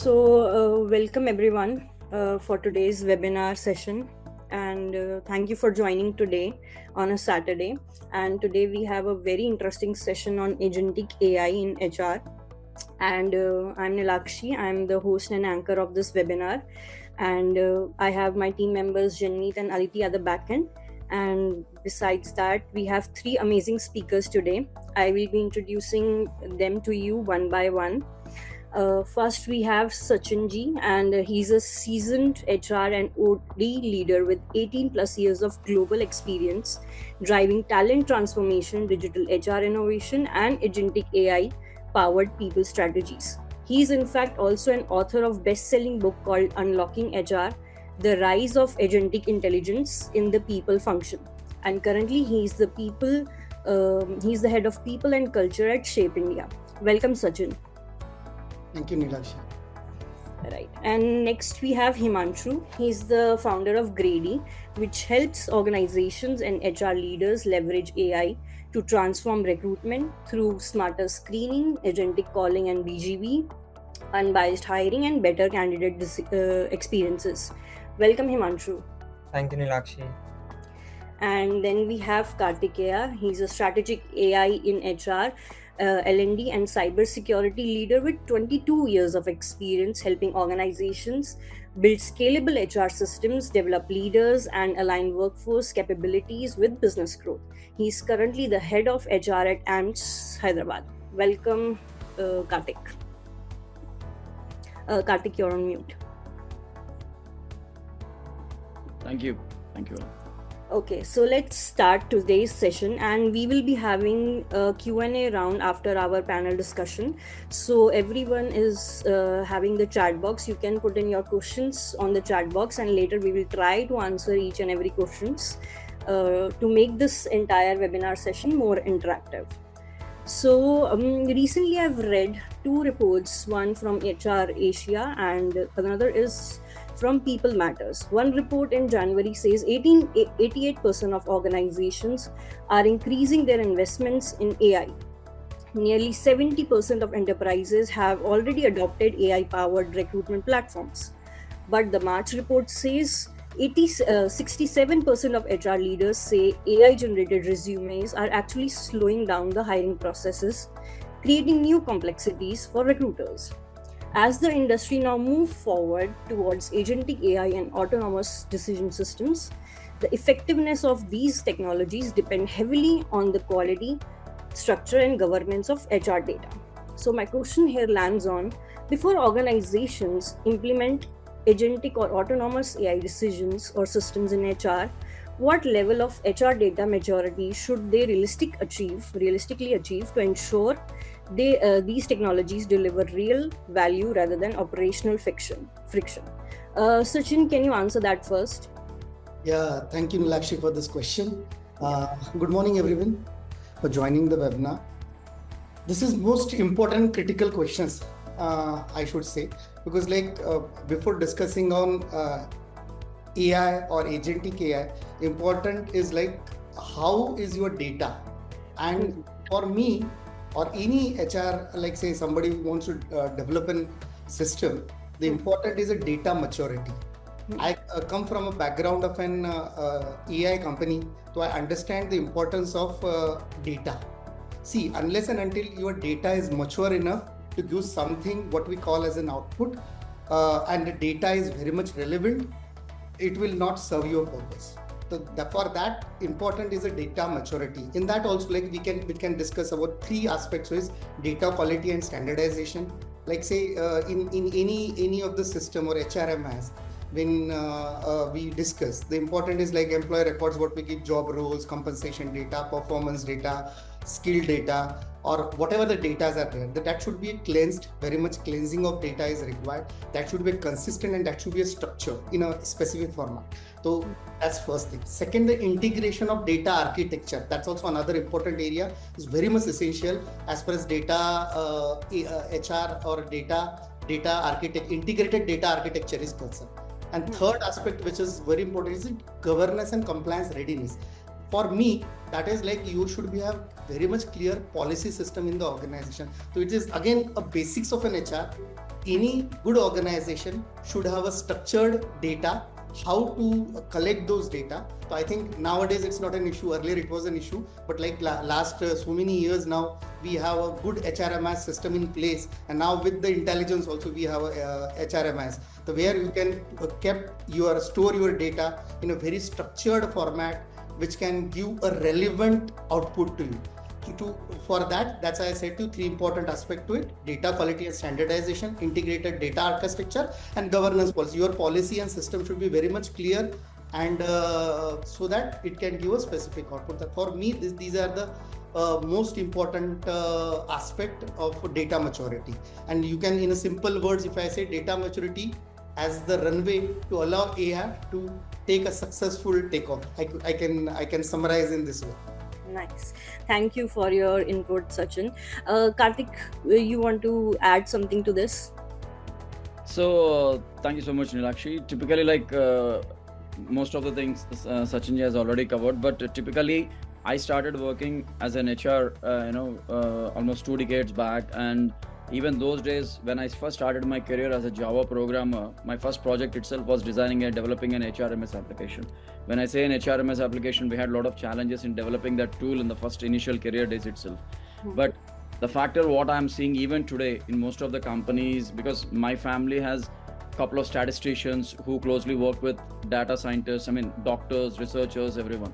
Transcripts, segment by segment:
Welcome everyone for today's webinar session, and thank you for joining today on a Saturday. And today we have a very interesting session on agentic AI in HR. And I'm Nilakshi. I'm the host and anchor of this webinar, and I have my team members Janmeet and Aditi at the back end. And besides that, we have three amazing speakers today. I will be introducing them to you one by one. First, we have Sachin ji, and he's a seasoned HR and OD leader with 18 plus years of global experience driving talent transformation, digital HR innovation, and agentic AI powered people strategies. He is, in fact, also an author of best-selling book called Unlocking HR: The Rise of Agentic Intelligence in the People Function. And currently, he's the head of people and culture at Shape India. Welcome, Sachin. Thank you, Nilakshi. Right. And next we have Himanshu. He's the founder of Grady, which helps organizations and HR leaders leverage AI to transform recruitment through smarter screening, agentic calling and BGB, unbiased hiring, and better candidate experiences. Welcome, Himanshu. Thank you, Nilakshi. And then we have Kartikeya. He's a strategic AI in HR, L&D and cybersecurity leader with 22 years of experience helping organizations build scalable HR systems, develop leaders, and align workforce capabilities with business growth. He's currently the head of HR at AMS Hyderabad. Welcome, Kartik. Kartik, you're on mute. Thank you. Okay, so let's start today's session, and we will be having a Q&A round after our panel discussion. So everyone is having the chat box. You can put in your questions on the chat box, and later we will try to answer each and every questions to make this entire webinar session more interactive. So recently I've read two reports, one from HR Asia and another is from People Matters. One report in January says 88% of organizations are increasing their investments in AI. Nearly 70% of enterprises have already adopted AI-powered recruitment platforms. But the March report says 67% of HR leaders say AI-generated resumes are actually slowing down the hiring processes, creating new complexities for recruiters. As the industry now moves forward towards agentic AI and autonomous decision systems, the effectiveness of these technologies depend heavily on the quality, structure, and governance of HR data. So my question here lands on, before organizations implement agentic or autonomous AI decisions or systems in HR, what level of HR data maturity should they realistically achieve to ensure these technologies deliver real value rather than operational friction? Sachin, can you answer that first? Yeah, thank you, Nilakshi, for this question. Good morning, everyone, for joining the webinar. This is most important critical questions, I should say, because before discussing on AI or agentic AI, important is how is your data? And for me, or any HR, say somebody who wants to develop a system, the important is a data maturity. I come from a background of an AI company, so I understand the importance of data. See, unless and until your data is mature enough to give something what we call as an output, and the data is very much relevant, it will not serve your purpose. So for that, important is a data maturity. In that also, we can discuss about three aspects, which is data quality and standardization. Say in any of the system or HRMS, when we discuss, the important is employee records, what we give, job roles, compensation data, performance data, skill data, or whatever the data are there, that should be cleansed. Very much cleansing of data is required. That should be consistent and that should be a structure in a specific format. So that's first thing. Second, the integration of data architecture. That's also another important area. Is very much essential as far as data HR or data integrated data architecture is concerned. And third aspect, which is very important, is governance and compliance readiness. For me, that is you should have very much clear policy system in the organization. So it is again a basics of an HR. any good organization should have a structured data, how to collect those data. So I think nowadays it's not an issue. Earlier it was an issue, but like last so many years now, we have a good HRMS system in place, and now with the intelligence also we have a HRMS, the where you can store your data in a very structured format, which can give a relevant output to you. For that's why I said to three important aspects to it: data quality and standardization, integrated data architecture, and governance policy. Your policy and system should be very much clear, and so that it can give a specific output. For me, these are the most important aspect of data maturity. And you can, in a simple words, if I say data maturity as the runway to allow AI to take a successful takeoff, I can summarize in this way. Nice. Thank you for your input, Sachin. Karthik, you want to add something to this? So thank you so much, Nilakshi. Typically, like most of the things Sachin has already covered, but typically I started working as an HR, almost 2 decades back, and even those days when I first started my career as a Java programmer, my first project itself was designing and developing an HRMS application. When I say an HRMS application, we had a lot of challenges in developing that tool in the first initial career days itself. But the factor what I'm seeing even today in most of the companies, because my family has a couple of statisticians who closely work with data scientists, doctors, researchers, everyone.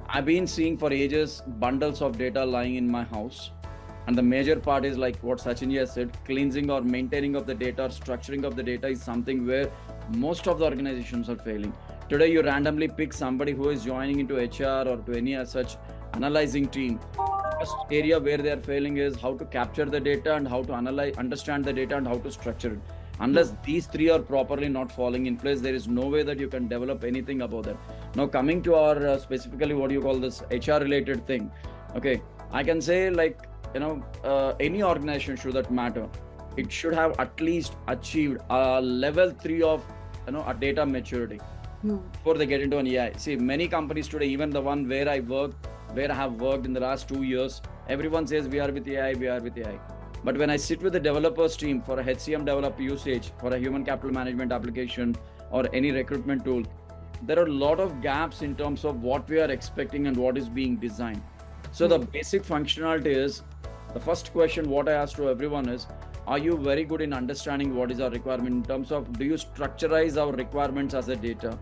I've been seeing for ages bundles of data lying in my house. And the major part is like what Sachin has said, cleansing or maintaining of the data or structuring of the data is something where most of the organizations are failing. Today, you randomly pick somebody who is joining into HR or to any as such analyzing team. First area where they are failing is how to capture the data and how to understand the data and how to structure it. Unless these three are properly not falling in place, there is no way that you can develop anything about that. Now, coming to our specifically what you call this HR related thing. Okay, I can say like, any organization should that matter, it should have at least achieved a level 3 of a data maturity before they get into an AI. See, many companies today, even the one where I have worked in the last 2 years, everyone says we are with AI. But when I sit with the developers team for a HCM developer usage, for a human capital management application or any recruitment tool, there are a lot of gaps in terms of what we are expecting and what is being designed. So the basic functionality is, the first question what I ask to everyone is, are you very good in understanding what is our requirement in terms of, do you structurize our requirements as a data?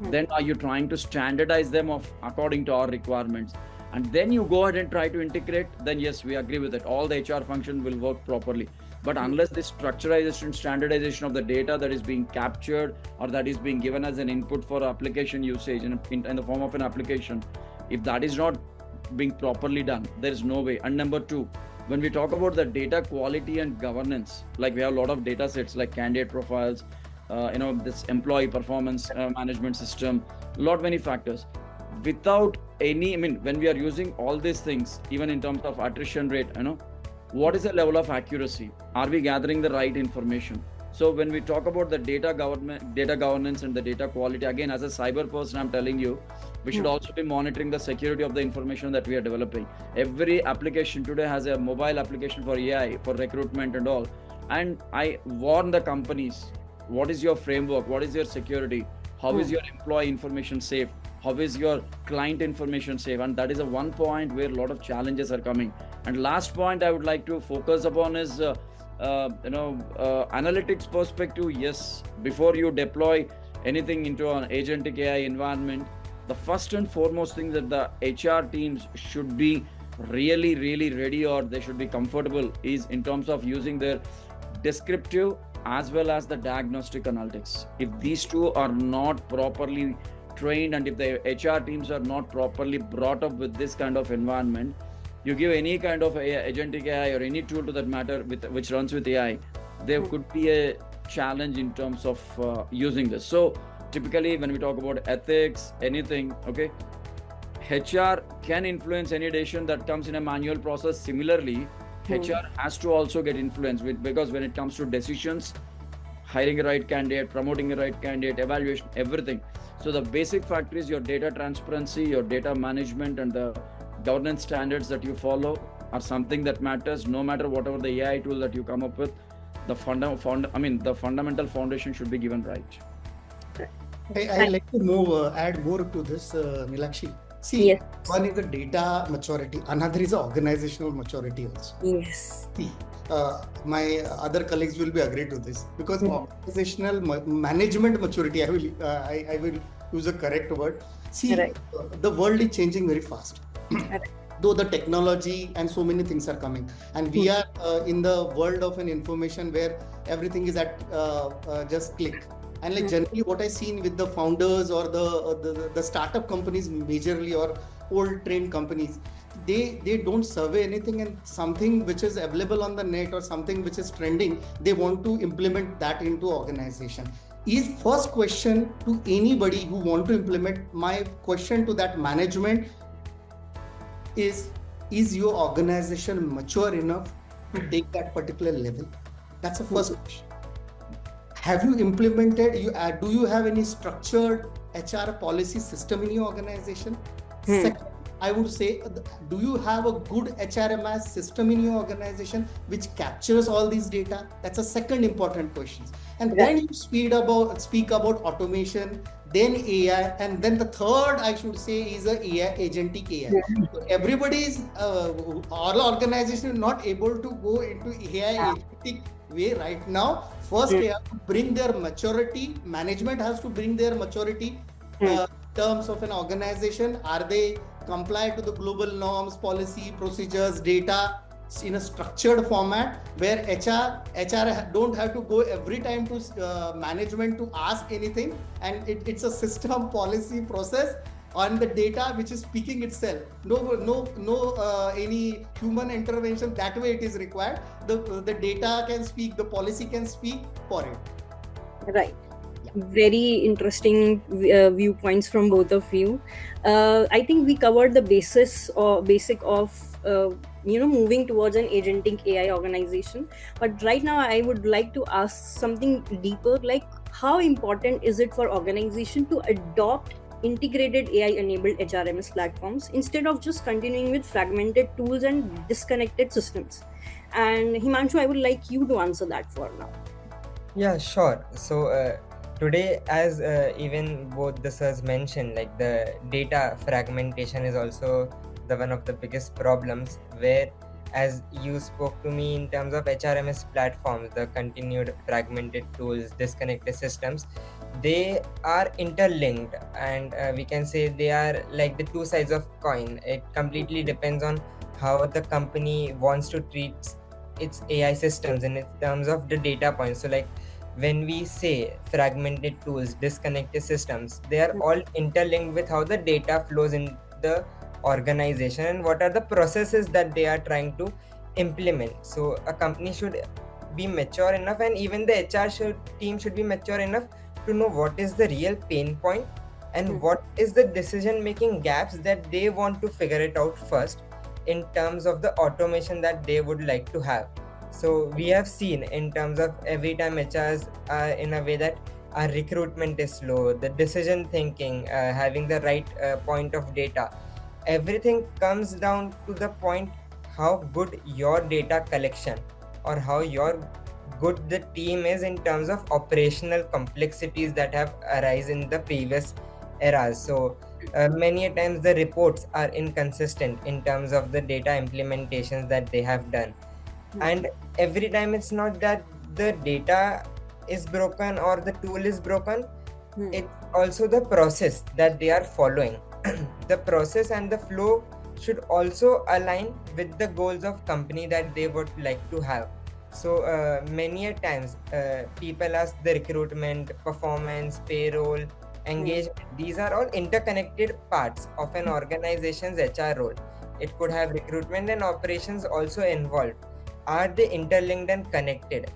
Then are you trying to standardize them according to our requirements? And then you go ahead and try to integrate, then yes, we agree with it. All the HR function will work properly. But unless this structurization, standardization of the data that is being captured or that is being given as an input for application usage in the form of an application, if that is not being properly done, there is no way. And number two, when we talk about the data quality and governance, like we have a lot of data sets like candidate profiles, this employee performance management system, many factors. Without any, when we are using all these things, even in terms of attrition rate, what is the level of accuracy? Are we gathering the right information? So when we talk about the data governance and the data quality, again, as a cyber person, I'm telling you, we should also be monitoring the security of the information that we are developing. Every application today has a mobile application for AI, for recruitment and all. And I warn the companies, what is your framework? What is your security? How is your employee information safe? How is your client information safe? And that is a one point where a lot of challenges are coming. And last point I would like to focus upon is analytics perspective. Yes, before you deploy anything into an agentic AI environment, the first and foremost thing that the HR teams should be really, really ready, or they should be comfortable, is in terms of using their descriptive as well as the diagnostic analytics. If these two are not properly trained and if the HR teams are not properly brought up with this kind of environment, you give any kind of agentic AI or any tool to that matter which runs with AI, there could be a challenge in terms of using this. So typically when we talk about ethics, anything, okay, HR can influence any decision that comes in a manual process. Similarly, HR has to also get influenced because when it comes to decisions, hiring a right candidate, promoting a right candidate, evaluation, everything. So the basic factor is your data transparency, your data management, and the governance standards that you follow are something that matters no matter whatever the AI tool that you come up with. the fundamental foundation should be given right. I like to add more to this, Nilakshi. See, Yes. one is the data maturity, another is the organizational maturity also. Yes. See, my other colleagues will be agree to this because organizational management maturity, I will use a correct word. See, Right. The world is changing very fast. Though the technology and so many things are coming, and we are in the world of an information where everything is at just click. And like generally what I seen with the founders or the startup companies majorly, or old trained companies, they don't survey anything, and something which is available on the net or something which is trending, they want to implement that into organization. Is first question to anybody who want to implement, my question to that management is your organization mature enough to take that particular level? That's the first question. Have you implemented, do you have any structured HR policy system in your organization? Second, I would say, do you have a good HRMS system in your organization which captures all these data? That's a second important question. And then you speak about automation, then AI, and then the third I should say is a AI, agentic AI. So everybody is, all organizations not able to go into AI agentic way right now. First, they have to bring their maturity. Management has to bring their maturity terms of an organization. Are they comply to the global norms, policy, procedures, data in a structured format where HR don't have to go every time to management to ask anything, and it's a system, policy, process on the data which is speaking itself. No any human intervention. That way it is required. The data can speak, the policy can speak for it. Right. Very interesting viewpoints from both of you. I think we covered the basic of moving towards an agentic AI organization. But right now, I would like to ask something deeper, like how important is it for organization to adopt integrated AI-enabled HRMS platforms instead of just continuing with fragmented tools and disconnected systems? And Himanshu, I would like you to answer that for now. Yeah, sure. So today, as even both the sirs mentioned, like the data fragmentation is also the one of the biggest problems, where as you spoke to me in terms of HRMS platforms, the continued fragmented tools, disconnected systems, they are interlinked, and we can say they are like the two sides of coin. It completely depends on how the company wants to treat its AI systems in terms of the data points. So like when we say fragmented tools, disconnected systems, they are all interlinked with how the data flows in the organization and what are the processes that they are trying to implement. So a company should be mature enough, and even the HR team should be mature enough to know what is the real pain point and what is the decision making gaps that they want to figure it out first in terms of the automation that they would like to have. So we have seen in terms of every time HRs are in a way that our recruitment is slow, the decision thinking, having the right point of data, everything comes down to the point how good your data collection or how good the team is in terms of operational complexities that have arisen in the previous eras. So many a times the reports are inconsistent in terms of the data implementations that they have done. And every time it's not that the data is broken or the tool is broken, it's also the process that they are following. The process and the flow should also align with the goals of company that they would like to have. So many a times people ask the recruitment, performance, payroll, engagement. These are all interconnected parts of an organization's HR role. It could have recruitment and operations also involved. Are they interlinked and connected?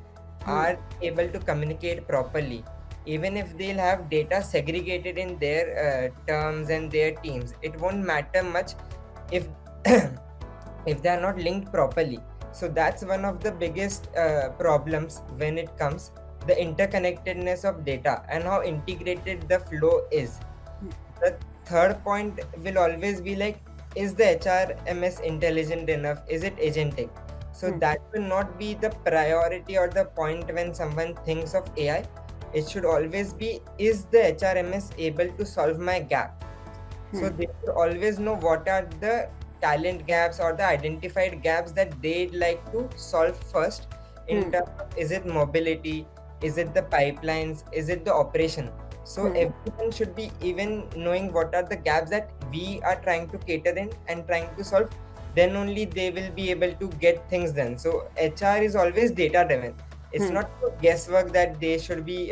Are they able to communicate properly? Even if they'll have data segregated in their terms and their teams, it won't matter much if if they are not linked properly. So that's one of the biggest problems when it comes the interconnectedness of data and how integrated the flow is. The third point will always be like, is the HRMS intelligent enough? Is it agentic? So that will not be the priority or the point when someone thinks of AI. It should always be, is the HRMS able to solve my gap? So they should always know what are the talent gaps or the identified gaps that they'd like to solve first in terms of, is it mobility, is it the pipelines, is it the operation? So everyone should be even knowing what are the gaps that we are trying to cater in and trying to solve. Then only they will be able to get things done. So HR is always data driven. It's not guesswork that they should be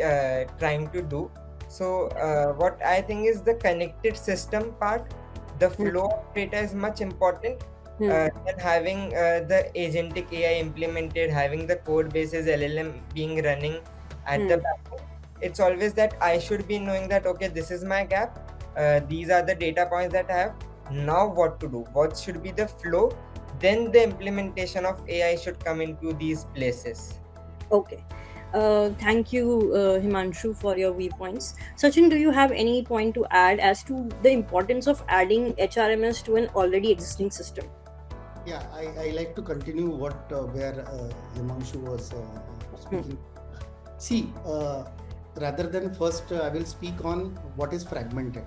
trying to do. So what I think is the connected system part, the flow of data is much important than having the agentic AI implemented, having the code bases LLM being running at the back end. It's always that I should be knowing that, okay, this is my gap. These are the data points that I have. Now what to do? What should be the flow? Then the implementation of AI should come into these places. Okay. Thank you, Himanshu, for your viewpoints. Sachin, do you have any point to add as to the importance of adding HRMS to an already existing system? Yeah, I like to continue where Himanshu was speaking. See, rather than first, I will speak on what is fragmented.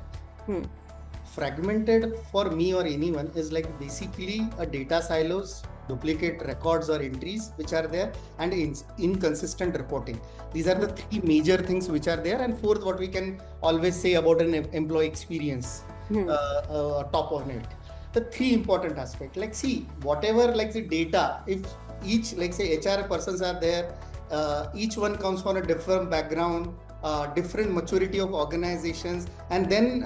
Fragmented for me or anyone is like basically a data silos, duplicate records or entries which are there, and inconsistent reporting. These are the three major things which are there, and fourth, what we can always say about an employee experience, top of it. The three important aspects, like see, whatever like the data, if each like say HR persons are there, each one comes from a different background, different maturity of organizations, and then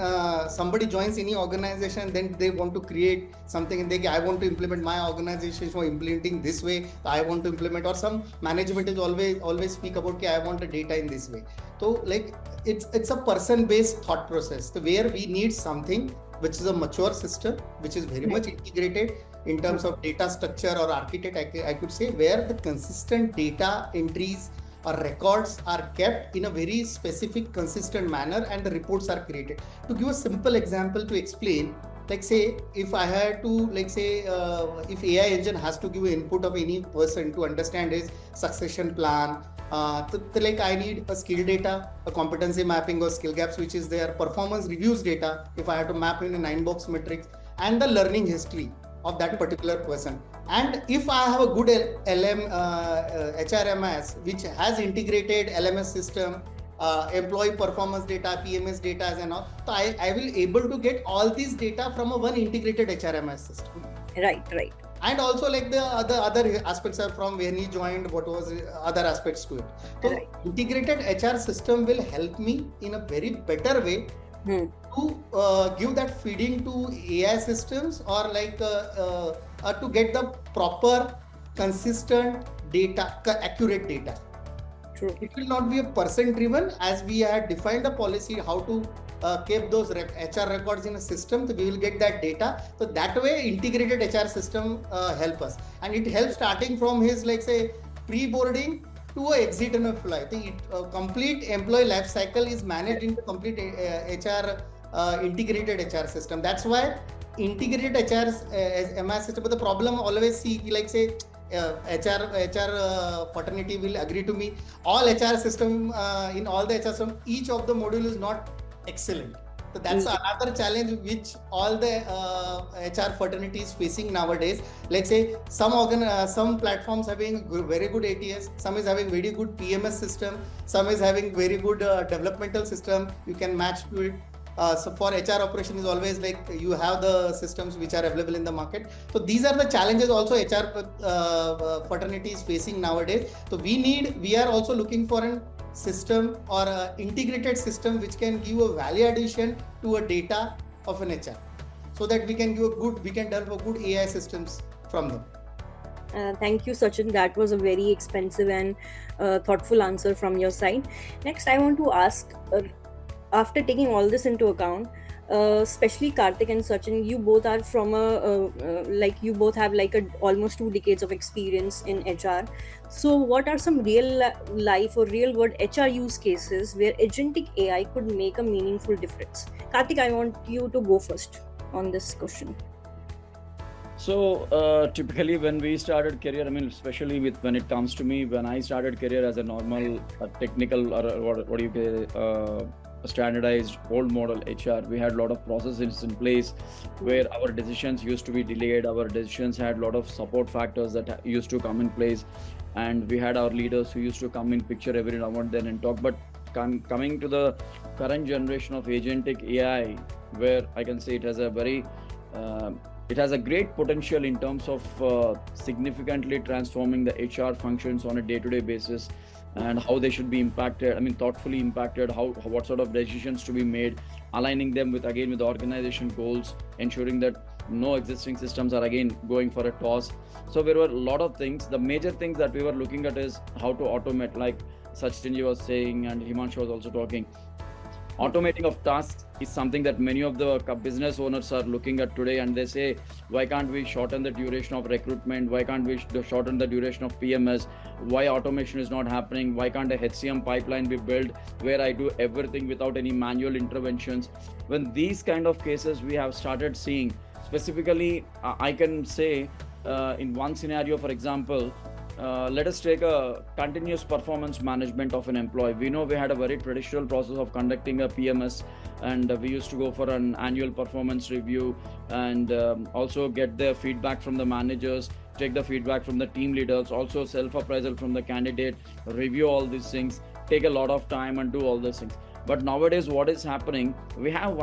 somebody joins any organization, then they want to create something and I want to implement my organization for implementing this way, I want to implement, or some management is always speak about okay, I want the data in this way. So like it's a person based thought process, so where we need something which is a mature system, which is very much integrated in terms of data structure or architect, I could say, where the consistent data entries or records are kept in a very specific, consistent manner, and the reports are created. To give a simple example to explain, like say, if I had to, like say, if AI engine has to give input of any person to understand his succession plan, like I need a skill data, a competency mapping or skill gaps, which is their performance reviews data, if I have to map in a 9-box matrix, and the learning history of that particular person. And if I have a good HRMS, which has integrated LMS system, employee performance data, PMS data, and all, so I will able to get all these data from a one integrated HRMS system. Right. And also like the other aspects are from when he joined, what was other aspects to it. So integrated HR system will help me in a very better way to give that feeding to AI systems, or like to get the proper, consistent data, accurate data. True. It will not be a person driven, as we had defined the policy how to keep those HR records in a system, so we will get that data. So that way integrated HR system help us, and it helps starting from his like say pre-boarding to a exit and a fly. The complete employee life cycle is managed into complete HR integrated HR system. That's why integrated HR MS system. But the problem always see like say HR fraternity will agree to me. All HR system in all the HR system, each of the module is not excellent. So that's another challenge which all the HR fraternity is facing nowadays. Let's say some platforms having very good ATS, some is having very good PMS system, some is having very good developmental system. You can match to it. So for HR operation is always like you have the systems which are available in the market. So these are the challenges also HR fraternity is facing nowadays. So we are also looking for an system or an integrated system which can give a value addition to a data of an HR, so that we can develop a good AI systems from them. Thank you, Sachin. That was a very expensive and thoughtful answer from your side. Next, I want to ask, after taking all this into account, especially Karthik and Sachin, you both are from you both have almost 2 decades of experience in HR. So what are some real life or real world HR use cases where agentic AI could make a meaningful difference? Karthik, I want you to go first on this question. So typically when we started career, I mean, especially when it comes to me, when I started career as a normal technical or what do you say, a standardized old model HR, we had a lot of processes in place where our decisions used to be delayed. Our decisions had a lot of support factors that used to come in place, and we had our leaders who used to come in picture every now and then and talk. But coming to the current generation of agentic AI, where I can say it has a very it has a great potential in terms of significantly transforming the HR functions on a day-to-day basis, and how they should be impacted. I mean, thoughtfully impacted. How what sort of decisions to be made, aligning them with the organization goals, ensuring that no existing systems are again going for a toss. So there were a lot of things. The major things that we were looking at is how to automate, like Sachinji was saying, and Himanshu was also talking. Automating of tasks is something that many of the business owners are looking at today, and they say, why can't we shorten the duration of recruitment? Why can't we shorten the duration of PMS? Why automation is not happening? Why can't a HCM pipeline be built where I do everything without any manual interventions? When these kind of cases we have started seeing, specifically, I can say in one scenario, for example, let us take a continuous performance management of an employee. We know we had a very traditional process of conducting a PMS, and we used to go for an annual performance review, and also get the feedback from the managers, take the feedback from the team leaders, also self-appraisal from the candidate, review all these things, take a lot of time and do all these things. But nowadays, what is happening? We have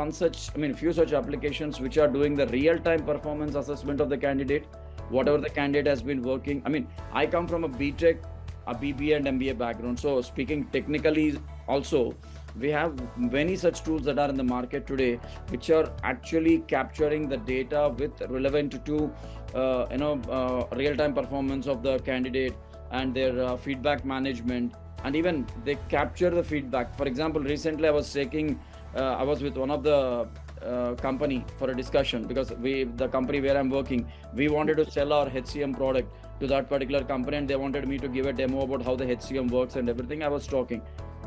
few such applications which are doing the real-time performance assessment of the candidate, whatever the candidate has been working. I mean, I come from a BTech, a BBA and MBA background. So speaking technically also, we have many such tools that are in the market today, which are actually capturing the data with relevant to real-time performance of the candidate and their feedback management. And even they capture the feedback. For example, recently I was with one of the company for a discussion, because the company where I'm working, we wanted to sell our HCM product to that particular company, and they wanted me to give a demo about how the HCM works and everything. I was talking,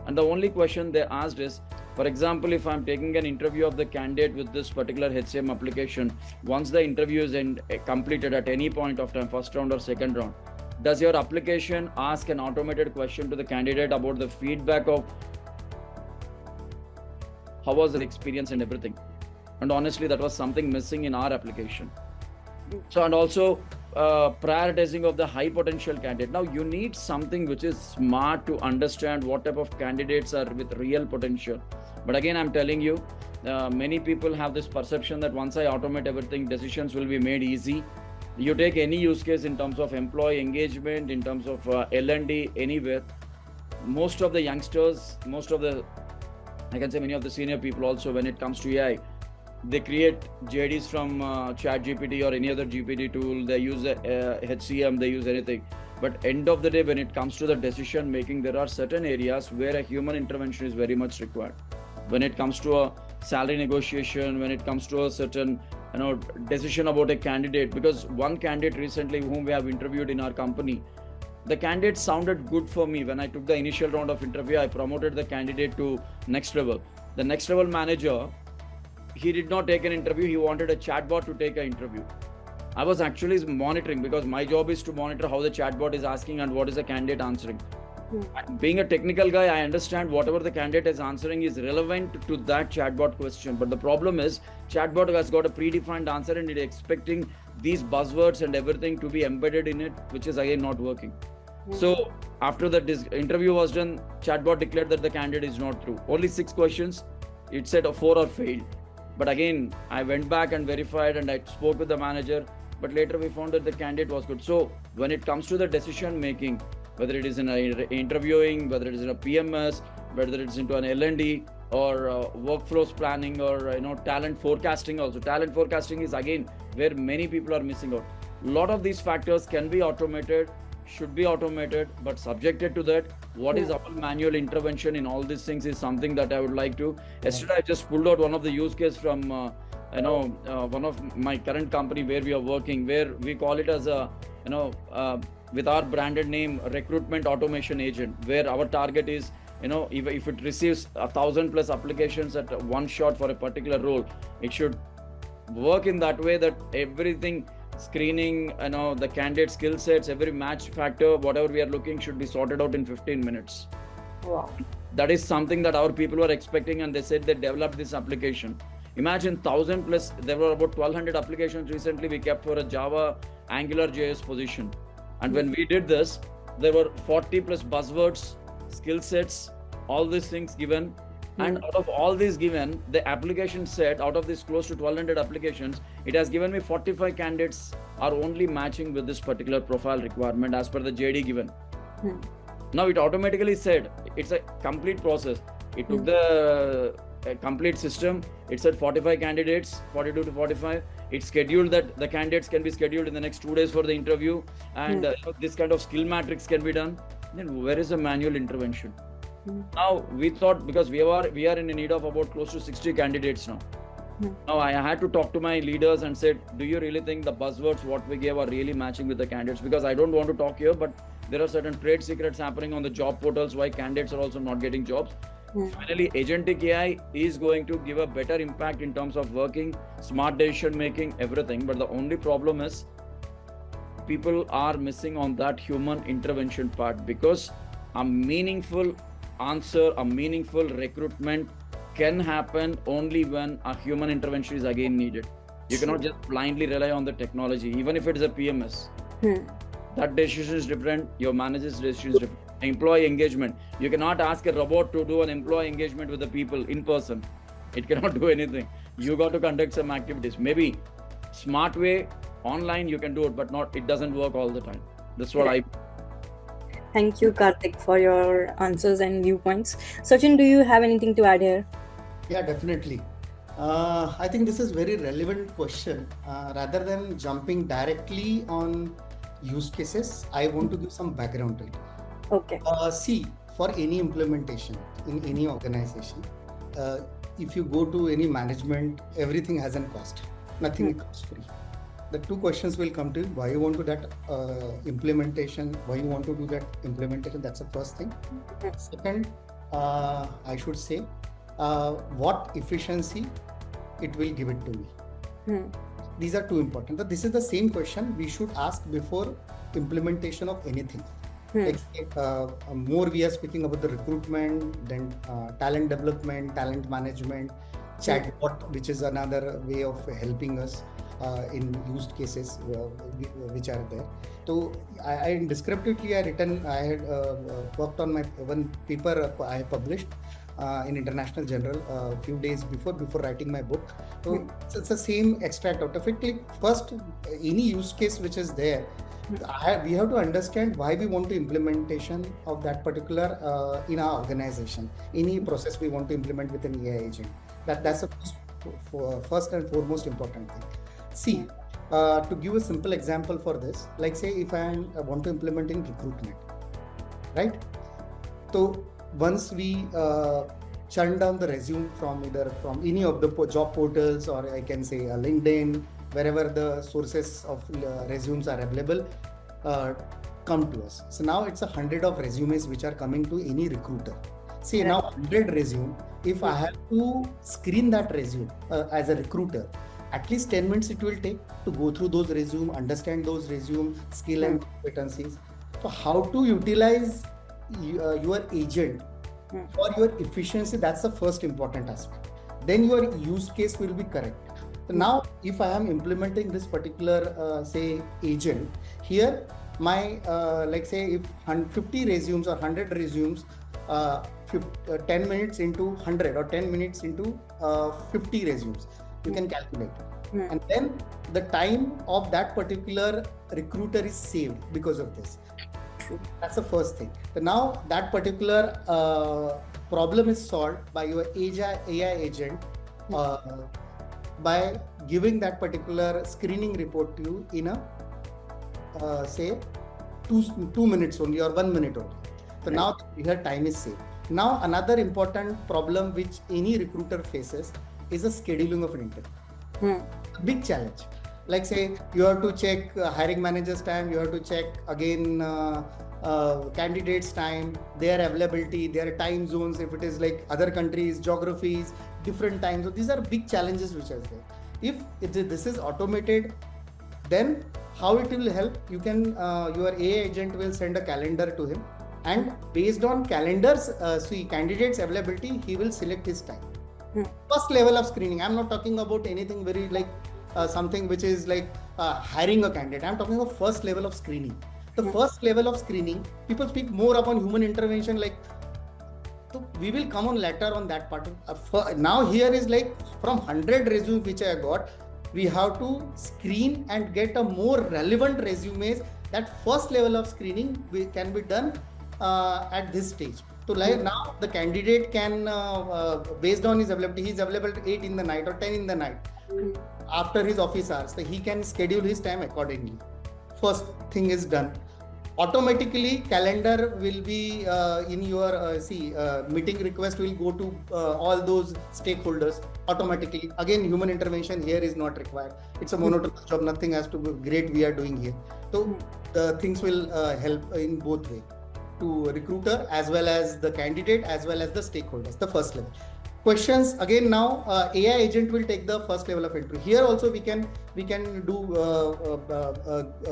and the only question they asked is, for example, if I'm taking an interview of the candidate with this particular HCM application, once the interview is completed at any point of time, first round or second round, does your application ask an automated question to the candidate about the feedback of how was their experience and everything? And honestly, that was something missing in our application. So, and also prioritizing of the high potential candidate. Now you need something which is smart to understand what type of candidates are with real potential. But again, I'm telling you, many people have this perception that once I automate everything, decisions will be made easy. You take any use case in terms of employee engagement, in terms of L&D, anywhere, most of the youngsters, I can say many of the senior people also, when it comes to AI, they create JDs from ChatGPT or any other GPT tool. They use HCM, they use anything. But end of the day, when it comes to the decision making, there are certain areas where a human intervention is very much required. When it comes to a salary negotiation, when it comes to a certain decision about a candidate, because one candidate recently whom we have interviewed in our company, the candidate sounded good for me. When I took the initial round of interview, I promoted the candidate to next level. The next level manager, he did not take an interview. He wanted a chatbot to take an interview. I was actually monitoring, because my job is to monitor how the chatbot is asking and what is the candidate answering. Being a technical guy, I understand whatever the candidate is answering is relevant to that chatbot question. But the problem is, chatbot has got a predefined answer, and it is expecting these buzzwords and everything to be embedded in it, which is again not working. So after the interview was done, chatbot declared that the candidate is not through. Only 6 questions. It said a 4 or failed. But again, I went back and verified, and I spoke with the manager. But later we found that the candidate was good. So when it comes to the decision making, whether it is in interviewing, whether it is in a PMS, whether it's into an L&D or workflows planning, or talent forecasting also. Talent forecasting is again where many people are missing out. A lot of these factors can be automated, should be automated, but subjected to that, what is our manual intervention in all these things is something that I would like to. Yesterday, I just pulled out one of the use case from one of my current company where we are working, where we call it as a with our branded name, recruitment automation agent, where our target is, if it receives 1,000+ applications at one shot for a particular role, it should work in that way that everything screening, the candidate skill sets, every match factor, whatever we are looking should be sorted out in 15 minutes. Wow. That is something that our people were expecting, and they said they developed this application. Imagine 1,000 plus, there were about 1,200 applications recently we kept for a Java Angular JS position. And when we did this, there were 40 plus buzzwords, skill sets, all these things given. And out of all these given, the application set, out of this close to 1,200 applications, it has given me 45 candidates are only matching with this particular profile requirement as per the JD given. Now it automatically said, it's a complete process. It took the complete system. It said 45 candidates, 42 to 45. It scheduled that the candidates can be scheduled in the next 2 days for the interview. And this kind of skill matrix can be done. Then where is the manual intervention? Now we thought, because we are in need of about close to 60 candidates now. Now I had to talk to my leaders and said, do you really think the buzzwords what we gave are really matching with the candidates? Because I don't want to talk here, but there are certain trade secrets happening on the job portals why candidates are also not getting jobs. Finally, Agentic AI is going to give a better impact in terms of working, smart decision making, everything. But the only problem is people are missing on that human intervention part, because a meaningful answer, a meaningful recruitment can happen only when a human intervention is again needed. You cannot just blindly rely on the technology, even if it is a PMS. That decision is different, your manager's decision is different. Employee engagement, you cannot ask a robot to do an employee engagement with the people in person. It cannot do anything. You got to conduct some activities. Maybe smart way, online you can do it, but it doesn't work all the time. That's what I... Thank you, Karthik, for your answers and viewpoints. Sachin, do you have anything to add here? Yeah, definitely. I think this is very relevant question. Rather than jumping directly on use cases, I want to give some background to it. Okay. See, for any implementation in any organization, if you go to any management, everything has a cost. Nothing is cost free. The two questions will come to you: why you want to that implementation? Why you want to do that implementation? That's the first thing. Second, I should say, what efficiency it will give it to me. These are two important. This is the same question we should ask before implementation of anything. More we are speaking about the recruitment, then talent development, talent management, chatbot, which is another way of helping us in used cases which are there. So I descriptively I had worked on my one paper I published in International Journal a few days before writing my book. So it's the same extract out of it. First, any use case which is there, we have to understand why we want to implementation of that particular in our organization. Any process we want to implement with an AI agent. That's the first and foremost important thing. See, to give a simple example for this, like say if I want to implement in recruitment, right? So once we churn down the resume from either from any of the job portals, or I can say LinkedIn, wherever the sources of resumes are available, come to us. So now it's 100 of resumes which are coming to any recruiter. See, now 100 resume, if I have to screen that resume as a recruiter, at least 10 minutes it will take to go through those resume, understand those resume, skill and competencies. So how to utilize your agent for your efficiency, that's the first important aspect. Then your use case will be correct. So now if I am implementing this particular say agent, here my like say if 50 resumes or 100 resumes, 10 minutes into 100 or 10 minutes into 50 resumes, you can calculate. And then the time of that particular recruiter is saved because of this. That's the first thing. So now that particular problem is solved by your AI agent by giving that particular screening report to you in a say 2 minutes only or 1 minute only. So now your time is saved. Now another important problem which any recruiter faces is the scheduling of an interview. A big challenge. Like say you have to check hiring manager's time, you have to check again candidates' time, their availability, their time zones, if it is like other countries, geographies, different times. So these are big challenges which are there. If this is automated, Then how it will help? You can your AI agent will send a calendar to him, and based on calendars, candidates availability, he will select his time. First level of screening. I'm not talking about anything very like something which is like hiring a candidate. I'm talking about first level of screening. The first level of screening, people speak more upon human intervention, like, so we will come on later on that part. Now here is like from 100 resumes which I got, we have to screen and get a more relevant resumes. That first level of screening can be done at this stage. So like now the candidate can, based on his availability, he's available at 8 in the night or 10 in the night after his office hours. So he can schedule his time accordingly. First thing is done. Automatically calendar will be in your meeting request will go to all those stakeholders automatically. Again, human intervention here is not required. It's a monotonous job, nothing has to be great we are doing here. So the things will help in both ways, to recruiter as well as the candidate as well as the stakeholders. The first level questions, again now AI agent will take the first level of entry. Here also we can do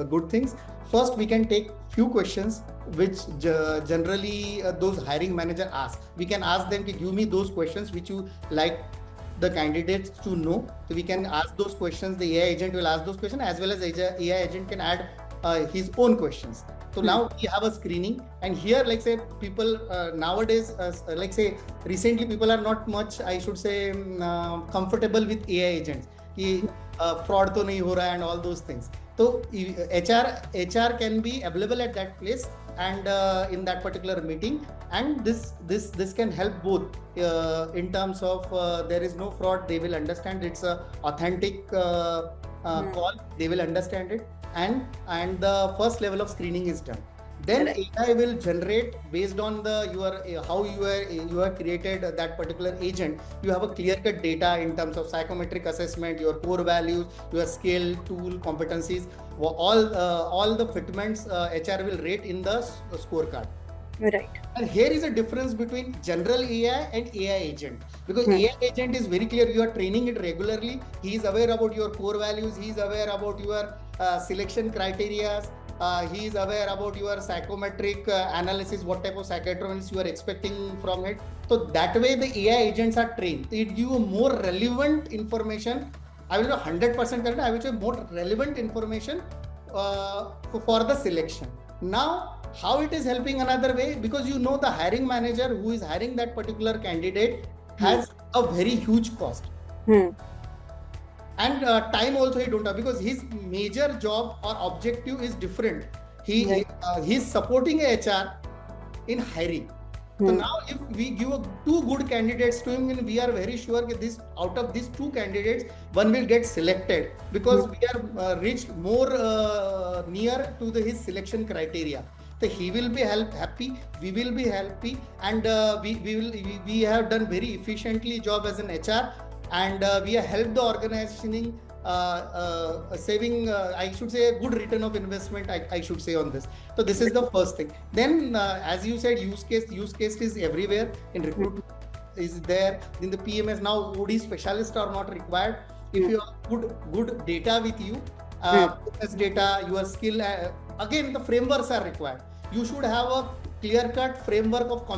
good things. First we can take few questions which generally those hiring manager ask. We can ask them to give me those questions which you like the candidates to know. So we can ask those questions. The AI agent will ask those questions, as well as AI agent can add his own questions. So now we have a screening, and here, like say, people nowadays, like say, recently people are not much, I should say, comfortable with AI agents. Fraud to nahi ho raha and all those things. So HR can be available at that place and in that particular meeting, and this can help both in terms of there is no fraud. They will understand it's a authentic call. They will understand it. And the first level of screening is done. Then AI will generate based on how you have created that particular agent. You have a clear-cut data in terms of psychometric assessment, your core values, your skill, tool, competencies, all the fitments HR will rate in the scorecard. Right. And here is a difference between general AI and AI agent, because AI agent is very clear. You are training it regularly. He is aware about your core values. He is aware about your selection criteria. He is aware about your psychometric analysis, what type of psychometrics you are expecting from it. So that way the AI agents are trained. It gives you more relevant information. I will be 100% correct. I will say more relevant information for the selection. Now, how it is helping another way, because you know the hiring manager who is hiring that particular candidate has a very huge cost. And time also he don't have, because his major job or objective is different. He's supporting HR in hiring. So now if we give two good candidates to him, we are very sure that out of these two candidates, one will get selected, because we are reached more near to his selection criteria. So he will be happy, we will be happy, and we have done very efficiently job as an HR, and we have helped the organization saving, I should say, a good return of investment, I should say on this. So this is the first thing. Then as you said, use case is everywhere. In recruitment is there, in the PMS now OD specialists are not required. If you have good data with you, business data, your skill, again the frameworks are required. You should have a clear-cut framework of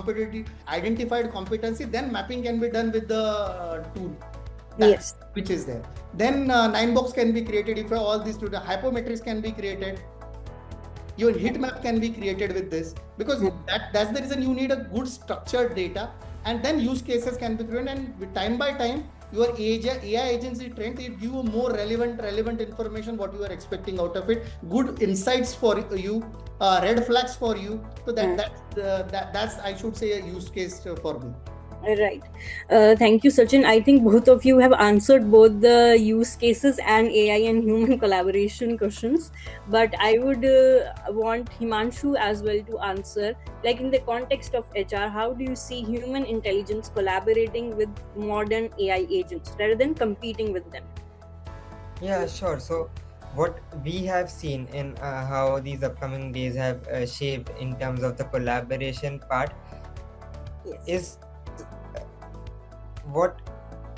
identified competency. Then mapping can be done with the tool. Yes, which is there. Then 9-box can be created. If all these two, hypometrics can be created. Your heat map can be created with this, because that's the reason you need a good structured data, and then use cases can be created, and time by time your AI agency trained, it give you more relevant information what you are expecting out of it, good insights for you, red flags for you. So that's I should say a use case for me. Right. Thank you, Sachin. I think both of you have answered both the use cases and AI and human collaboration questions. But I would want Himanshu as well to answer, like in the context of HR, how do you see human intelligence collaborating with modern AI agents rather than competing with them? Yeah, sure. So what we have seen in how these upcoming days have shaped in terms of the collaboration part is what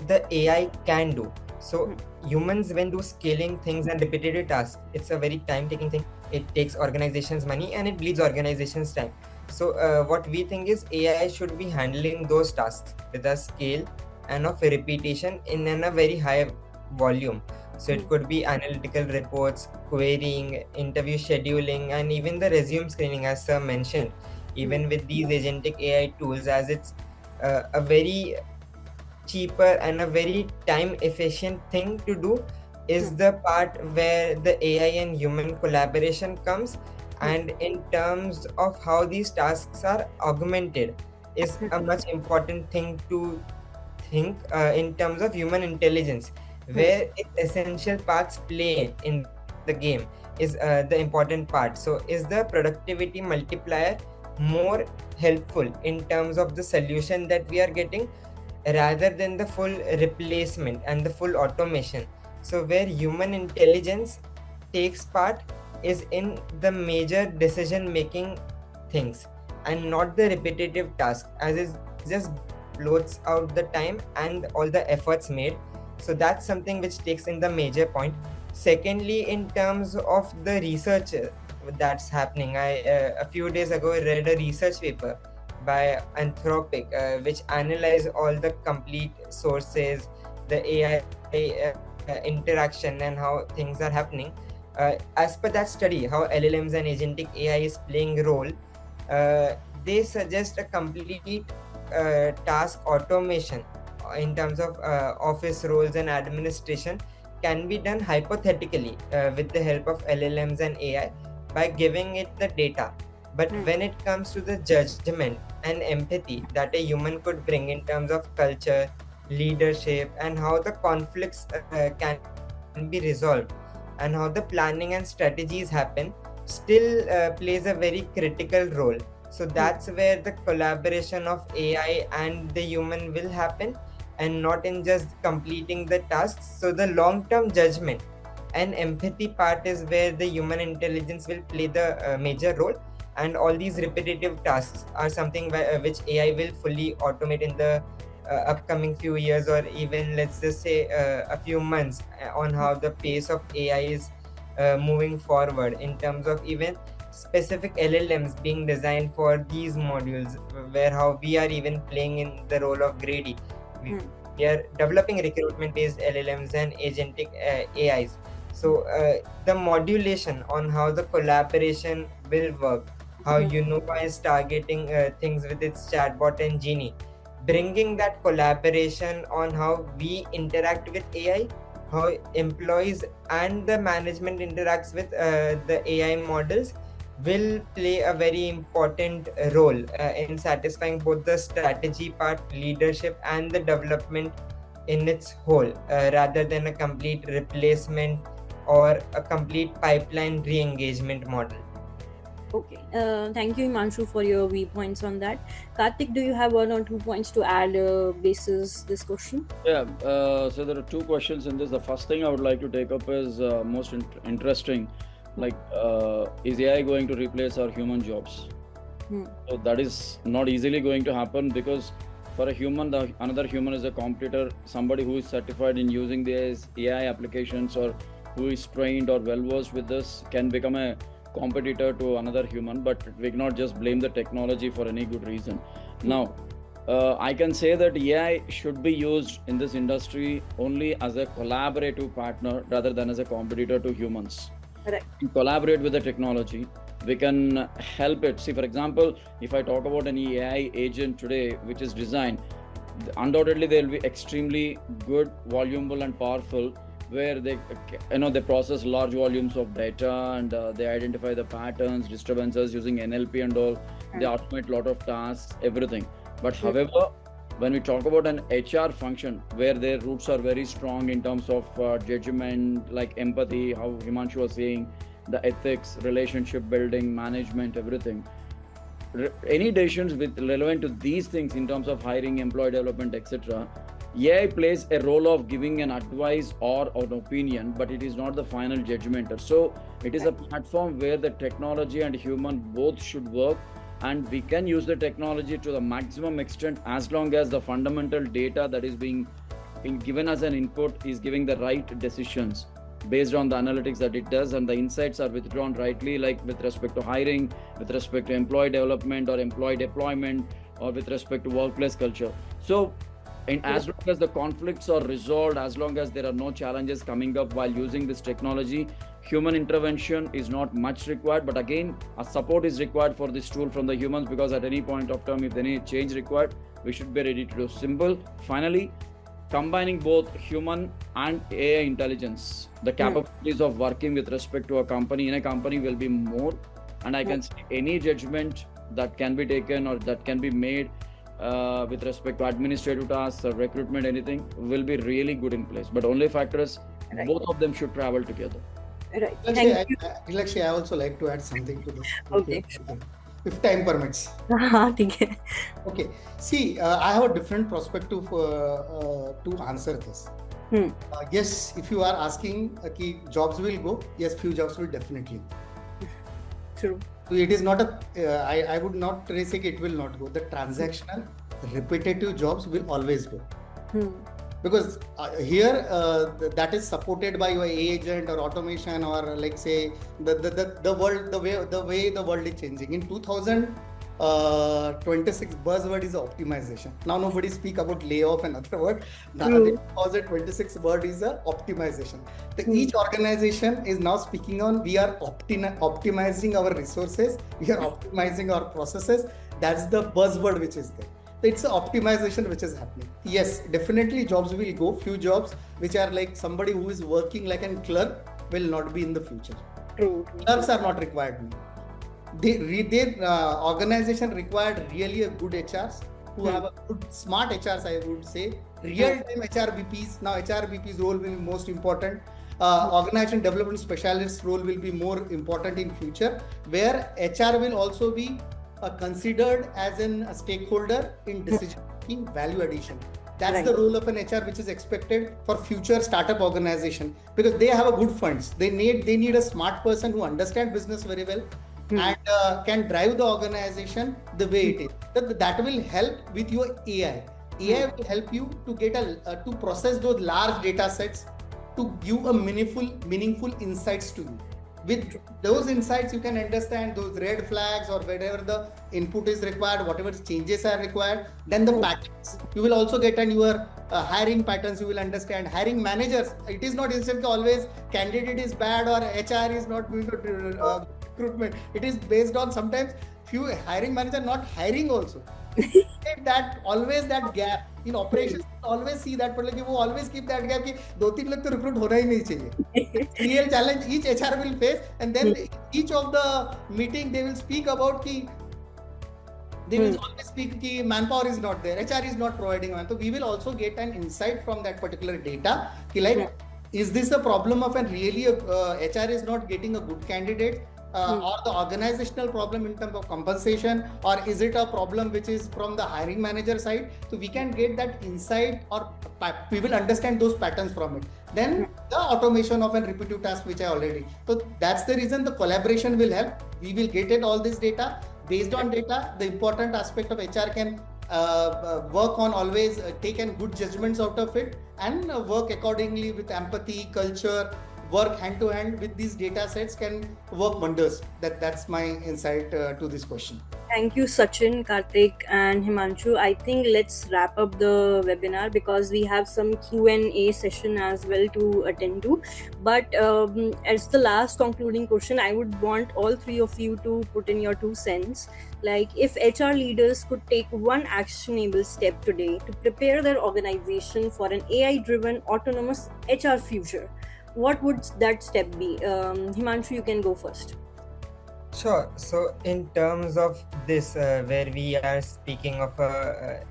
the AI can do. So humans, when do scaling things and repetitive tasks, it's a very time-taking thing. It takes organizations money and it bleeds organizations time. So what we think is AI should be handling those tasks with a scale and of repetition in a very high volume. So it could be analytical reports, querying, interview scheduling, and even the resume screening, as sir mentioned. Even with these agentic AI tools, as it's a very cheaper and a very time efficient thing to do, is the part where the AI and human collaboration comes. And in terms of how these tasks are augmented is a much important thing to think in terms of human intelligence, where its essential parts play in the game is the important part. So is the productivity multiplier more helpful in terms of the solution that we are getting, rather than the full replacement and the full automation? So where human intelligence takes part is in the major decision making things and not the repetitive task, as it just bloats out the time and all the efforts made. So that's something which takes in the major point. Secondly, in terms of the research that's happening, I a few days ago read a research paper by Anthropic, which analyze all the complete sources, the AI interaction, and how things are happening. As per that study, how LLMs and agentic AI is playing a role, they suggest a complete task automation in terms of office roles and administration can be done hypothetically with the help of LLMs and AI by giving it the data. But when it comes to the judgment and empathy that a human could bring in terms of culture, leadership, and how the conflicts can be resolved, and how the planning and strategies happen, still plays a very critical role. So that's where the collaboration of AI and the human will happen, and not in just completing the tasks. So the long term judgment and empathy part is where the human intelligence will play the major role, and all these repetitive tasks are something which AI will fully automate in the upcoming few years, or even let's just say a few months, on how the pace of AI is moving forward in terms of even specific LLMs being designed for these modules, where how we are even playing in the role of Grady. We are developing recruitment based LLMs and agentic AIs. So the modulation on how the collaboration will work, how Unova is targeting things with its chatbot and Genie, bringing that collaboration on how we interact with AI, how employees and the management interacts with the AI models, will play a very important role in satisfying both the strategy part, leadership, and the development in its whole, rather than a complete replacement or a complete pipeline re-engagement model. Okay, thank you, Himanshu, for your viewpoints on that. Karthik, do you have one or 2 points to add basis this question? Yeah, so there are two questions in this. The first thing I would like to take up is most interesting, like is AI going to replace our human jobs? So that is not easily going to happen, because for a human, another human is a competitor, somebody who is certified in using these AI applications, or who is trained or well versed with this, can become a competitor to another human. But we cannot just blame the technology for any good reason. Now, I can say that AI should be used in this industry only as a collaborative partner rather than as a competitor to humans. Right. To collaborate with the technology, we can help it. See, for example, if I talk about any AI agent today which is designed, undoubtedly they will be extremely good, voluble, and powerful, where they process large volumes of data, and they identify the patterns, disturbances using NLP and all. They automate a lot of tasks, everything. But however, when we talk about an HR function where their roots are very strong in terms of judgment, like empathy, how Himanshu was saying, the ethics, relationship building, management, everything, any decisions with relevant to these things in terms of hiring, employee development, etc., AI plays a role of giving an advice or an opinion, but it is not the final judgmenter. So it is a platform where the technology and human both should work, and we can use the technology to the maximum extent as long as the fundamental data that is being given as an input is giving the right decisions based on the analytics that it does, and the insights are withdrawn rightly, like with respect to hiring, with respect to employee development or employee deployment, or with respect to workplace culture. So, and as long as the conflicts are resolved, as long as there are no challenges coming up while using this technology, human intervention is not much required. But again, a support is required for this tool from the humans, because at any point of time, if any change required, we should be ready to do. Simple. Finally, combining both human and AI intelligence, the capabilities of working with respect to a company in a company will be more, and I can see any judgment that can be taken or that can be made with respect to administrative tasks or recruitment, anything will be really good in place. But only factor is both of them should travel together. Right. Actually, I also like to add something to this. Okay. If time permits. Okay. Okay. See, I have a different perspective to answer this. Yes, if you are asking ki jobs will go, yes, few jobs will definitely. True. It is not I would not say it will not go. The transactional, repetitive jobs will always go. Because here that is supported by your agent or automation, or like say the world, the way the world is changing. In 2026 buzzword is optimization. Now nobody speak about layoff and other word. Now the 2026 word is optimization. Each organization is now speaking on we are optimizing our resources, we are optimizing our processes. That's the buzzword which is there. It's an optimization which is happening. Yes, definitely jobs will go. Few jobs which are like somebody who is working like a clerk will not be in the future. True. Clerks are not required now. Their organization required really a good HRs who have a good smart HRs, I would say. Real-time HRBPs. Now HRBP's role will be most important. Organization development specialist role will be more important in future, where HR will also be considered as a stakeholder in decision making, value addition. That's the role of an HR which is expected for future startup organization, because they have a good funds. They need a smart person who understands business very well and can drive the organization the way it is. That will help with your AI. AI will help you to get to process those large data sets to give a meaningful insights to you. With those insights, you can understand those red flags or whatever the input is required, whatever changes are required. Then the patterns. You will also get your hiring patterns. You will understand hiring managers. It is not instantly always candidate is bad or HR is not doing recruitment. It is based on sometimes few hiring manager not hiring also. that gap in operations, always see that, but like you always keep that gap कि 2-3 लोग तो recruit होना ही नहीं चाहिए. Real challenge each HR will face, and then each of the meeting they will speak about कि they will always speak कि manpower is not there, HR is not providing man. So we will also get an insight from that particular data कि like is this a problem of really HR is not getting a good candidate, or the organizational problem in terms of compensation, or is it a problem which is from the hiring manager side? So we can get that insight, or we will understand those patterns from it. Then the automation of a repetitive task, which I already. So that's the reason the collaboration will help. We will get all this data. Based on data, the important aspect of HR can work on always taking good judgments out of it, and work accordingly with empathy, culture, work hand to hand with these data sets can work wonders. That's my insight to this question. Thank you, Sachin, Karthik, and Himanshu. I think let's wrap up the webinar because we have some Q&A session as well to attend to. But as the last concluding question, I would want all three of you to put in your 2 cents. Like, if HR leaders could take one actionable step today to prepare their organization for an AI-driven autonomous HR future, what would that step be? Himanshu, you can go first. Sure. So in terms of this, where we are speaking of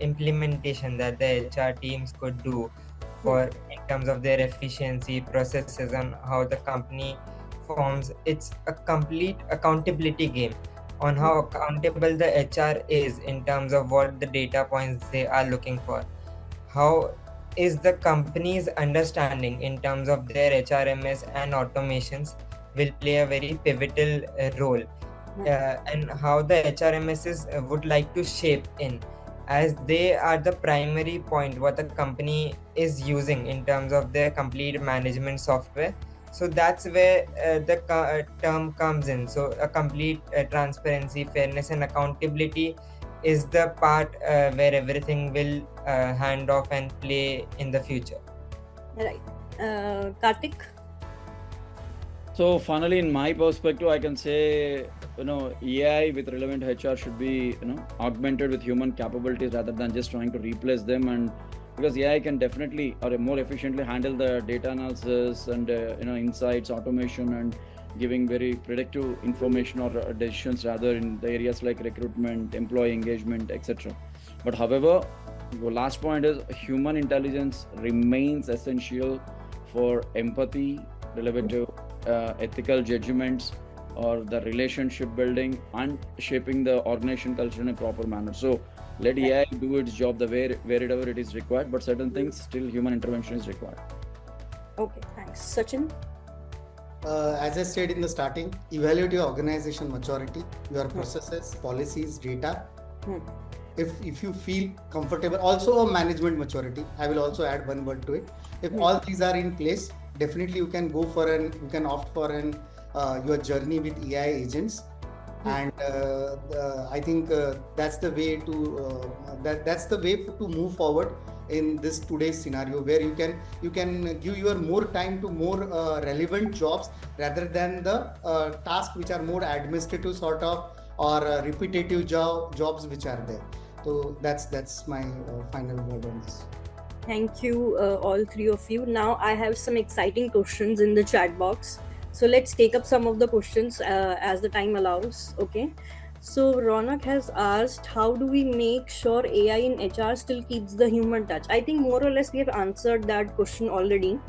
implementation that the HR teams could do for in terms of their efficiency, processes, and how the company forms, it's a complete accountability game on how accountable the HR is in terms of what the data points they are looking for. How is the company's understanding in terms of their HRMS and automations will play a very pivotal role, and how the HRMSs would like to shape in as they are the primary point what the company is using in terms of their complete management software. So that's where the term comes in. So a complete transparency, fairness and accountability is the part where everything will hand off and play in the future. Right. Karthik? So finally, in my perspective, I can say, AI with relevant HR should be, augmented with human capabilities rather than just trying to replace them. And because AI can definitely or more efficiently handle the data analysis and, insights, automation, and giving very predictive information or decisions rather in the areas like recruitment, employee engagement, etc. But however, the last point is human intelligence remains essential for empathy, relevant to ethical judgments or the relationship building and shaping the organization culture in a proper manner. So let AI do its job the way wherever it is required, but certain things still human intervention is required. Okay, thanks. Sachin? As I said in the starting, evaluate your organization maturity, your processes, policies, data. If you feel comfortable, also a management maturity. I will also add one word to it. If all these are in place, definitely you can opt for your journey with AI agents. And I think that's the way to move forward in this today's scenario, where you can give your more time to more relevant jobs rather than the tasks which are more administrative sort of or repetitive jobs which are there. So that's my final word on this. Thank you, all three of you. Now I have some exciting questions in the chat box. So let's take up some of the questions as the time allows. Okay. So Ronak has asked, how do we make sure AI in HR still keeps the human touch? I think more or less we have answered that question already.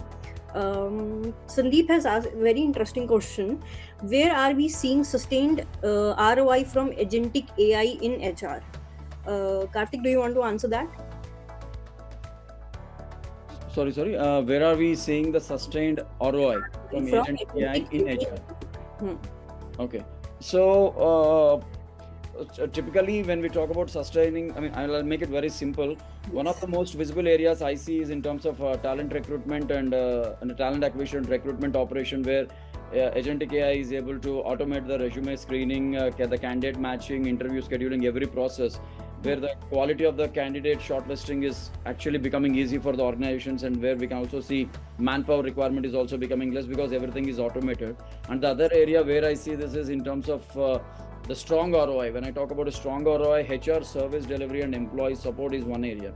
Sandeep has asked a very interesting question. Where are we seeing sustained ROI from agentic AI in HR? Karthik, do you want to answer that? Sorry. Where are we seeing the sustained ROI from agentic AI in HR? Okay. So typically when we talk about sustaining, I'll make it very simple. One of the most visible areas I see is in terms of talent recruitment and talent acquisition recruitment operation, where agentic AI is able to automate the resume screening, the candidate matching, interview scheduling, every process, where the quality of the candidate shortlisting is actually becoming easy for the organizations, and where we can also see manpower requirement is also becoming less because everything is automated. And the other area where I see this is in terms of the strong ROI. When I talk about a strong ROI, HR service delivery and employee support is one area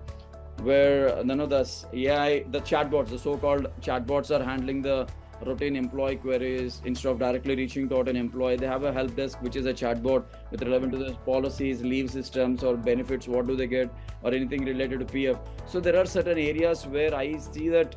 where the AI, the chatbots, the so-called chatbots, are handling the routine employee queries. Instead of directly reaching out an employee, they have a help desk which is a chatbot with relevant to the policies, leave systems or benefits, what do they get, or anything related to PF. So there are certain areas where I see that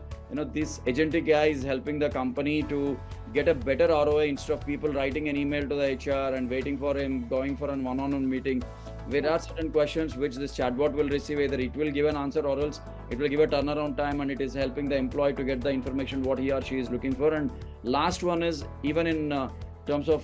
this agentic AI is helping the company to get a better ROI instead of people writing an email to the HR and waiting for him, going for a one-on-one meeting. There are certain questions which this chatbot will receive, either it will give an answer or else it will give a turnaround time, and it is helping the employee to get the information what he or she is looking for. And last one is even in terms of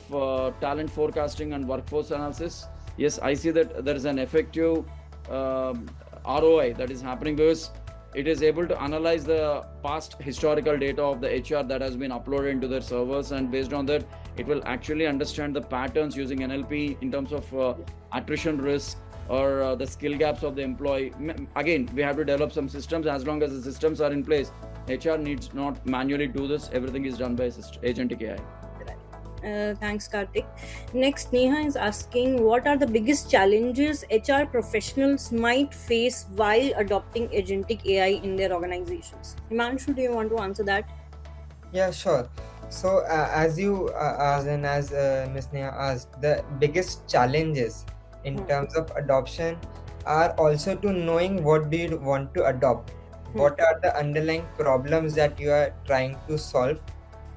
talent forecasting and workforce analysis. Yes, I see that there is an effective ROI that is happening because it is able to analyze the past historical data of the HR that has been uploaded into their servers, and based on that it will actually understand the patterns using NLP in terms of attrition risk or the skill gaps of the employee. Again, we have to develop some systems. As long as the systems are in place, HR needs not manually do this. Everything is done by agentic AI. Thanks, Karthik. Next, Neha is asking, what are the biggest challenges HR professionals might face while adopting agentic AI in their organizations? Himanshu, do you want to answer that? Yeah, sure. So as you asked and as Ms. Neha asked, the biggest challenges in terms of adoption are also to knowing what do you want to adopt, what are the underlying problems that you are trying to solve,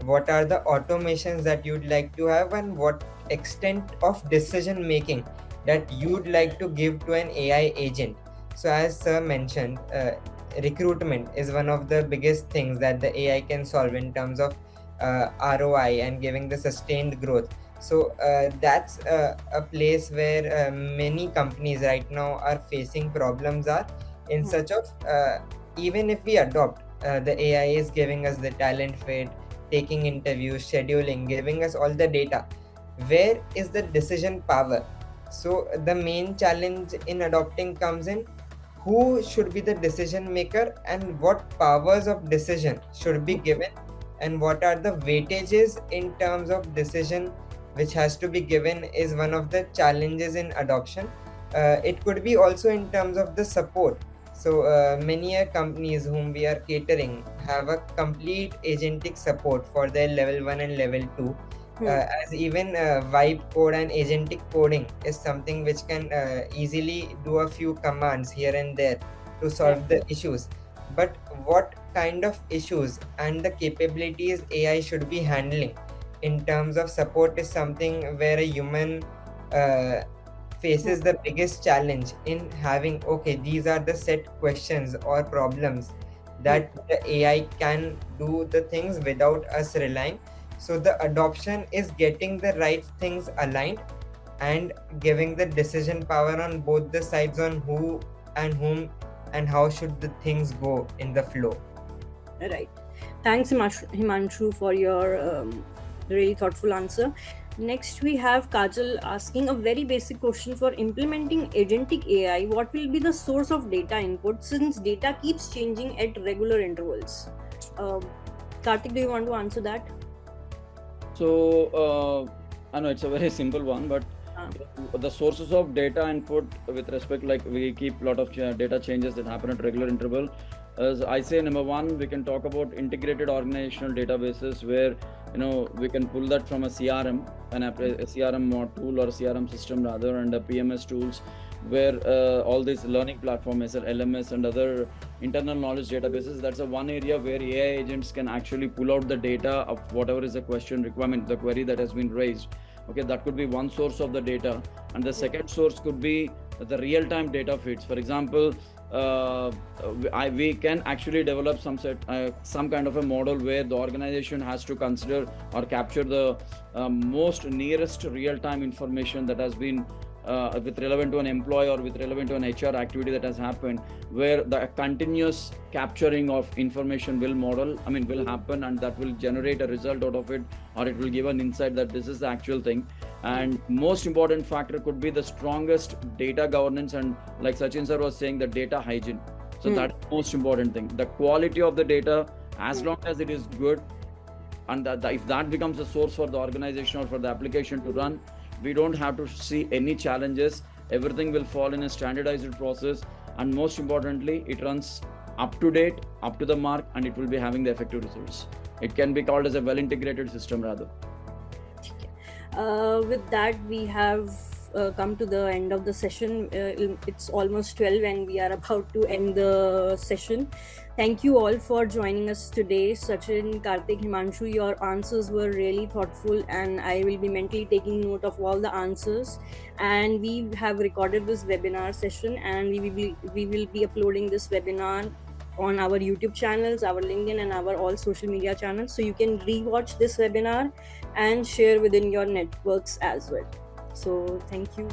what are the automations that you'd like to have, and what extent of decision making that you'd like to give to an AI agent. So as sir mentioned, recruitment is one of the biggest things that the AI can solve in terms of ROI and giving the sustained growth. So that's a place where many companies right now are facing problems are in such of even if we adopt the AI is giving us the talent fit, taking interviews, scheduling, giving us all the data. Where is the decision power? So the main challenge in adopting comes in who should be the decision maker and what powers of decision should be given and what are the weightages in terms of decision which has to be given is one of the challenges in adoption. It could be also in terms of the support. So many companies whom we are catering have a complete agentic support for their level 1 and level 2. As even vibe code and agentic coding is something which can easily do a few commands here and there to solve the issues. But what kind of issues and the capabilities AI should be handling in terms of support is something where a human uh, faces the biggest challenge in having okay, these are the set questions or problems that the AI can do the things without us relying. So the adoption is getting the right things aligned and giving the decision power on both the sides on who and whom and how should the things go in the flow. Right. Thanks, Himanshu, for your really thoughtful answer. Next, we have Kajal asking a very basic question for implementing agentic AI. What will be the source of data input since data keeps changing at regular intervals? Karthik, do you want to answer that? So I know it's a very simple one, but the sources of data input with respect, like we keep a lot of data changes that happen at regular interval. As I say, number one, we can talk about integrated organizational databases where we can pull that from a CRM, a CRM tool or a CRM system rather, and the PMS tools where all these learning platforms, LMS and other internal knowledge databases. That's a one area where AI agents can actually pull out the data of whatever is the question requirement, the query that has been raised. Okay, that could be one source of the data, and the second source could be the real-time data feeds. For example, we can actually develop some kind of a model where the organization has to consider or capture the most nearest real-time information that has been with relevant to an employee or with relevant to an HR activity that has happened, where the continuous capturing of information will happen, and that will generate a result out of it, or it will give an insight that this is the actual thing. And most important factor could be the strongest data governance, and like Sachin sir was saying, the data hygiene. So that's the most important thing. The quality of the data, as long as it is good, and if that becomes a source for the organization or for the application to run, we don't have to see any challenges. Everything will fall in a standardized process, and most importantly, it runs up to date, up to the mark, and it will be having the effective results. It can be called as a well integrated system rather. With that, we have come to the end of the session. It's almost 12 and we are about to end the session. Thank you all for joining us today. Sachin, Karthik, Himanshu, your answers were really thoughtful, and I will be mentally taking note of all the answers. And we have recorded this webinar session, and we will be uploading this webinar on our YouTube channels, our LinkedIn, and our all social media channels. So you can rewatch this webinar and share within your networks as well. So thank you.